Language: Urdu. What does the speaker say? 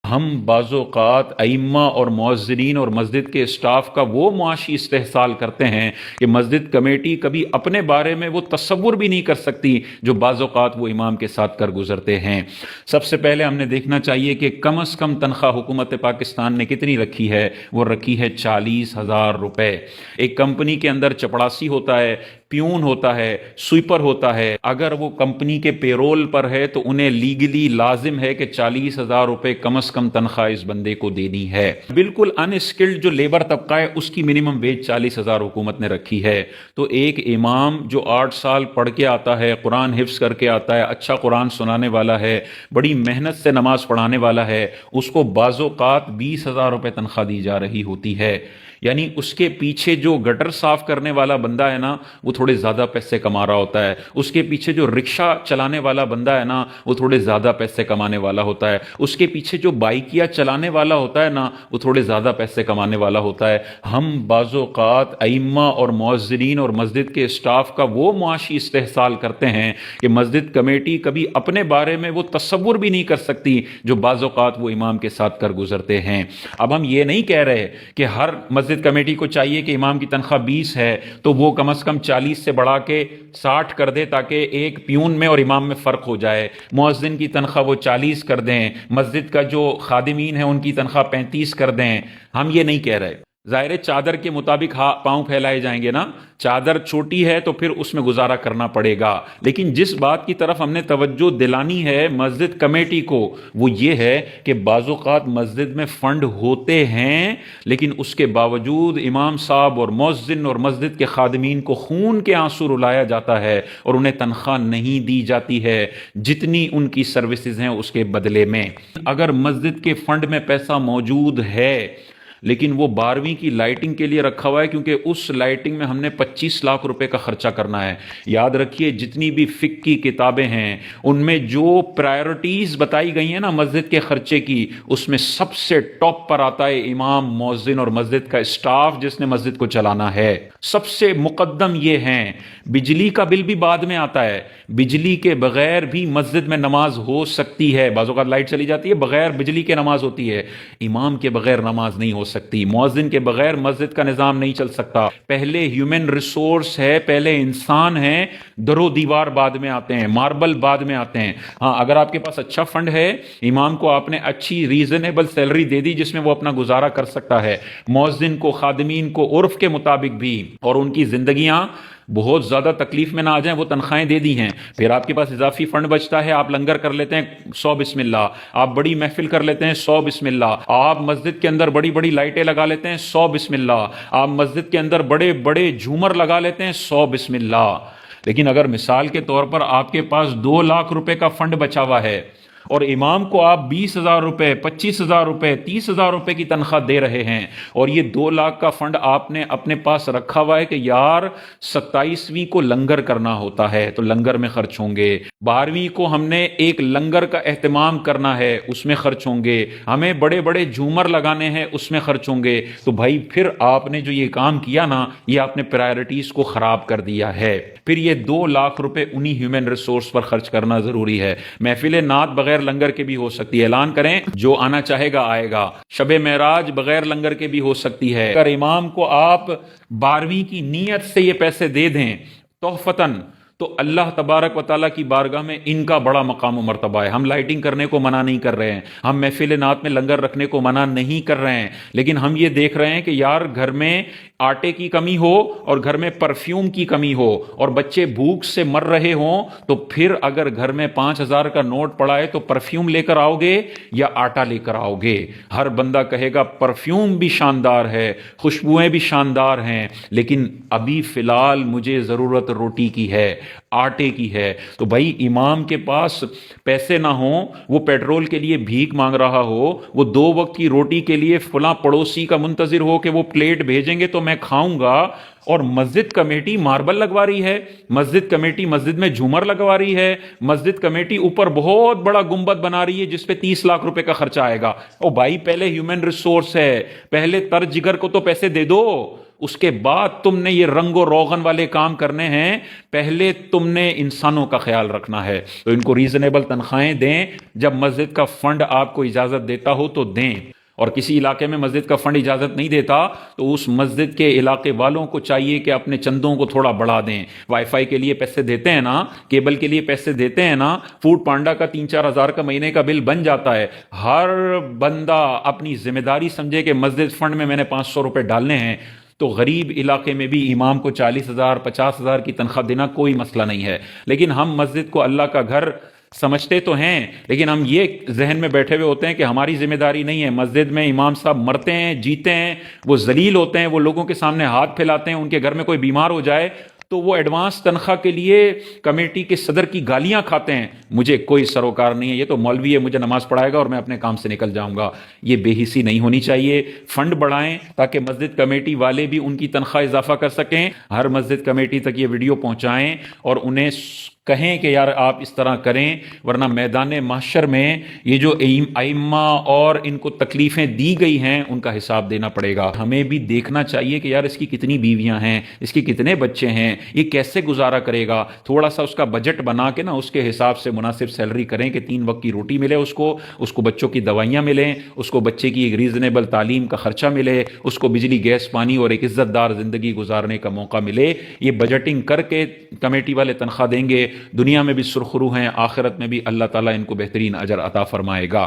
ہم بعض اوقات ائمہ اور مؤذنین اور مسجد کے اسٹاف کا وہ معاشی استحصال کرتے ہیں کہ مسجد کمیٹی کبھی اپنے بارے میں وہ تصور بھی نہیں کر سکتی جو بعض اوقات وہ امام کے ساتھ کر گزرتے ہیں۔ سب سے پہلے ہم نے دیکھنا چاہیے کہ کم از کم تنخواہ حکومت پاکستان نے کتنی رکھی ہے، وہ رکھی ہے 40,000 روپے۔ ایک کمپنی کے اندر چپڑاسی ہوتا ہے، پیون ہوتا ہے، سویپر ہوتا ہے، اگر وہ کمپنی کے پیرول پر ہے تو انہیں لیگلی لازم ہے کہ 40,000 روپے کم از کم تنخواہ اس بندے کو دینی ہے۔ بالکل ان اسکلڈ جو لیبر طبقہ ہے اس کی منیمم ویج 40,000 حکومت نے رکھی ہے۔ تو ایک امام جو 8 سال پڑھ کے آتا ہے، قرآن حفظ کر کے آتا ہے، اچھا قرآن سنانے والا ہے، بڑی محنت سے نماز پڑھانے والا ہے، اس کو بعض اوقات 20,000 روپے تنخواہ دی جا رہی ہوتی ہے۔ یعنی اس کے پیچھے جو گٹر صاف کرنے والا بندہ ہے نا وہ تھوڑے زیادہ پیسے کما رہا ہوتا ہے، اس کے پیچھے جو رکشہ چلانے والا بندہ ہے نا وہ تھوڑے زیادہ پیسے کمانے والا ہوتا ہے، اس کے پیچھے جو بائکیا چلانے والا ہوتا ہے نا وہ تھوڑے زیادہ پیسے کمانے والا ہوتا ہے۔ ہم بعض اوقات ائمہ اور مؤذنین اور مسجد کے اسٹاف کا وہ معاشی استحصال کرتے ہیں کہ مسجد کمیٹی کبھی اپنے بارے میں وہ تصور بھی نہیں کر سکتی جو بعض اوقات وہ امام کے ساتھ کر گزرتے ہیں۔ اب ہم یہ نہیں کہہ رہے کہ ہر مسجد کمیٹی کو چاہیے کہ امام کی تنخواہ 20 ہے تو وہ کم از کم 40 سے بڑھا کے 60 کر دے تاکہ ایک پیون میں اور امام میں فرق ہو جائے، مؤذن کی تنخواہ وہ 40 کر دیں، مسجد کا جو خادمین ہیں ان کی تنخواہ 35 کر دیں۔ ہم یہ نہیں کہہ رہے، ظاہر چادر کے مطابق پاؤں پھیلائے جائیں گے نا، چادر چھوٹی ہے تو پھر اس میں گزارا کرنا پڑے گا، لیکن جس بات کی طرف ہم نے توجہ دلانی ہے مسجد کمیٹی کو وہ یہ ہے کہ بعض اوقات مسجد میں فنڈ ہوتے ہیں لیکن اس کے باوجود امام صاحب اور مؤذن اور مسجد کے خادمین کو خون کے آنسو رلایا جاتا ہے اور انہیں تنخواہ نہیں دی جاتی ہے جتنی ان کی سروسز ہیں اس کے بدلے میں۔ اگر مسجد کے فنڈ میں پیسہ موجود ہے لیکن وہ 12ویں کی لائٹنگ کے لیے رکھا ہوا ہے کیونکہ اس لائٹنگ میں ہم نے 25 لاکھ روپے کا خرچہ کرنا ہے۔ یاد رکھیے جتنی بھی فقہ کی کتابیں ہیں ان میں جو پرائیورٹیز بتائی گئی ہیں نا مسجد کے خرچے کی، اس میں سب سے ٹاپ پر آتا ہے امام، مؤذن اور مسجد کا اسٹاف جس نے مسجد کو چلانا ہے۔ سب سے مقدم یہ ہیں۔ بجلی کا بل بھی بعد میں آتا ہے، بجلی کے بغیر بھی مسجد میں نماز ہو سکتی ہے، بعض اوقات لائٹ چلی جاتی ہے بغیر بجلی کے نماز ہوتی ہے، امام کے بغیر نماز نہیں ہو سکتی، مؤذن کے بغیر مسجد کا نظام نہیں چل سکتا۔ پہلے ہیومن ریسورس ہے، پہلے انسان ہے، درو دیوار بعد میں آتے ہیں، ماربل بعد میں آتے ہیں۔ ہاں اگر آپ کے پاس اچھا فنڈ ہے، امام کو آپ نے اچھی ریزنیبل سیلری دے دی جس میں وہ اپنا گزارا کر سکتا ہے، مؤذن کو، خادمین کو عرف کے مطابق بھی، اور ان کی زندگیاں بہت زیادہ تکلیف میں نہ آ جائیں، وہ تنخواہیں دے دی ہیں، پھر آپ کے پاس اضافی فنڈ بچتا ہے، آپ لنگر کر لیتے ہیں 100 بسم اللہ، آپ بڑی محفل کر لیتے ہیں 100 بسم اللہ، آپ مسجد کے اندر بڑی بڑی لائٹیں لگا لیتے ہیں 100 بسم اللہ، آپ مسجد کے اندر بڑے بڑے جھومر لگا لیتے ہیں 100 بسم اللہ۔ لیکن اگر مثال کے طور پر آپ کے پاس 2 لاکھ روپے کا فنڈ بچا ہوا ہے اور امام کو آپ 20,000 روپے، 25,000 روپے، 30,000 روپے کی تنخواہ دے رہے ہیں اور یہ 2 لاکھ کا فنڈ آپ نے اپنے پاس رکھا ہوا ہے کہ یار 27ویں کو لنگر کرنا ہوتا ہے تو لنگر میں خرچ ہوں گے، 12ویں کو ہم نے ایک لنگر کا اہتمام کرنا ہے اس میں خرچ ہوں گے، ہمیں بڑے بڑے جھومر لگانے ہیں اس میں خرچ ہوں گے، تو بھائی پھر آپ نے جو یہ کام کیا نا یہ آپ نے پرائیورٹیز کو خراب کر دیا ہے۔ پھر یہ 2 لاکھ روپے انہی ہیومن ریسورس پر خرچ کرنا ضروری ہے۔ محفل نعت بغیر لنگر کے بھی ہو سکتی ہے، اعلان کریں جو آنا چاہے گا آئے گا۔ شب معراج بغیر لنگر کے بھی ہو سکتی ہے۔ اگر امام کو آپ 12ویں کی نیت سے یہ پیسے دے دیں تحفتاً تو اللہ تبارک و تعالیٰ کی بارگاہ میں ان کا بڑا مقام و مرتبہ ہے۔ ہم لائٹنگ کرنے کو منع نہیں کر رہے ہیں، ہم محفل نعت میں لنگر رکھنے کو منع نہیں کر رہے ہیں، لیکن ہم یہ دیکھ رہے ہیں کہ یار گھر میں آٹے کی کمی ہو اور گھر میں پرفیوم کی کمی ہو اور بچے بھوک سے مر رہے ہوں تو پھر اگر گھر میں 5,000 کا نوٹ پڑا ہے تو پرفیوم لے کر آؤ گے یا آٹا لے کر آؤ گے؟ ہر بندہ کہے گا پرفیوم بھی شاندار ہے، خوشبوئیں بھی شاندار ہیں، لیکن ابھی فی الحال مجھے ضرورت روٹی کی ہے، آٹے کی ہے۔ تو بھائی امام کے پاس پیسے نہ ہوں، وہ پیٹرول کے لیے بھیک مانگ رہا ہو، وہ 2 وقت کی روٹی کے لیے فلاں پڑوسی کا منتظر ہو کہ وہ پلیٹ بھیجیں گے تو میں کھاؤں گا، اور مسجد کمیٹی ماربل لگوا رہی ہے، مسجد کمیٹی مسجد میں جھومر لگوا رہی ہے، مسجد کمیٹی اوپر بہت بڑا گنبد بنا رہی ہے جس پہ 30 لاکھ روپے کا خرچہ آئے گا۔ او بھائی پہلے ہیومن ریسورس ہے، پہلے تر جگر کو تو پیسے دے دو، اس کے بعد تم نے یہ رنگ و روغن والے کام کرنے ہیں، پہلے تم نے انسانوں کا خیال رکھنا ہے۔ تو ان کو ریزنیبل تنخواہیں دیں، جب مسجد کا فنڈ آپ کو اجازت دیتا ہو تو دیں، اور کسی علاقے میں مسجد کا فنڈ اجازت نہیں دیتا تو اس مسجد کے علاقے والوں کو چاہیے کہ اپنے چندوں کو تھوڑا بڑھا دیں۔ وائی فائی کے لیے پیسے دیتے ہیں نا، کیبل کے لیے پیسے دیتے ہیں نا، فوڈ پانڈا کا 3-4 ہزار کا مہینے کا بل بن جاتا ہے۔ ہر بندہ اپنی ذمہ داری سمجھے کہ مسجد فنڈ میں نے 500 روپے ڈالنے ہیں، تو غریب علاقے میں بھی امام کو 40,000 50,000 کی تنخواہ دینا کوئی مسئلہ نہیں ہے۔ لیکن ہم مسجد کو اللہ کا گھر سمجھتے تو ہیں، لیکن ہم یہ ذہن میں بیٹھے ہوئے ہوتے ہیں کہ ہماری ذمہ داری نہیں ہے۔ مسجد میں امام صاحب مرتے ہیں، جیتے ہیں، وہ ذلیل ہوتے ہیں، وہ لوگوں کے سامنے ہاتھ پھیلاتے ہیں، ان کے گھر میں کوئی بیمار ہو جائے تو وہ ایڈوانس تنخواہ کے لیے کمیٹی کے صدر کی گالیاں کھاتے ہیں۔ مجھے کوئی سروکار نہیں ہے، یہ تو مولوی ہے، مجھے نماز پڑھائے گا اور میں اپنے کام سے نکل جاؤں گا۔ یہ بے حسی نہیں ہونی چاہیے۔ فنڈ بڑھائیں تاکہ مسجد کمیٹی والے بھی ان کی تنخواہ اضافہ کر سکیں۔ ہر مسجد کمیٹی تک یہ ویڈیو پہنچائیں اور انہیں کہیں کہ یار آپ اس طرح کریں، ورنہ میدان محشر میں یہ جو ائمہ اور ان کو تکلیفیں دی گئی ہیں ان کا حساب دینا پڑے گا۔ ہمیں بھی دیکھنا چاہیے کہ یار اس کی کتنی بیویاں ہیں، اس کی کتنے بچے ہیں، یہ کیسے گزارا کرے گا۔ تھوڑا سا اس کا بجٹ بنا کے نا اس کے حساب سے مناسب سیلری کریں کہ 3 وقت کی روٹی ملے، اس کو بچوں کی دوائیاں ملیں، اس کو بچے کی ایک ریزنیبل تعلیم کا خرچہ ملے، اس کو بجلی گیس پانی اور ایک عزت دار زندگی گزارنے کا موقع ملے۔ یہ بجٹنگ کر کے کمیٹی والے تنخواہ دیں گے، دنیا میں بھی سرخرو ہیں، آخرت میں بھی اللہ تعالیٰ ان کو بہترین اجر عطا فرمائے گا۔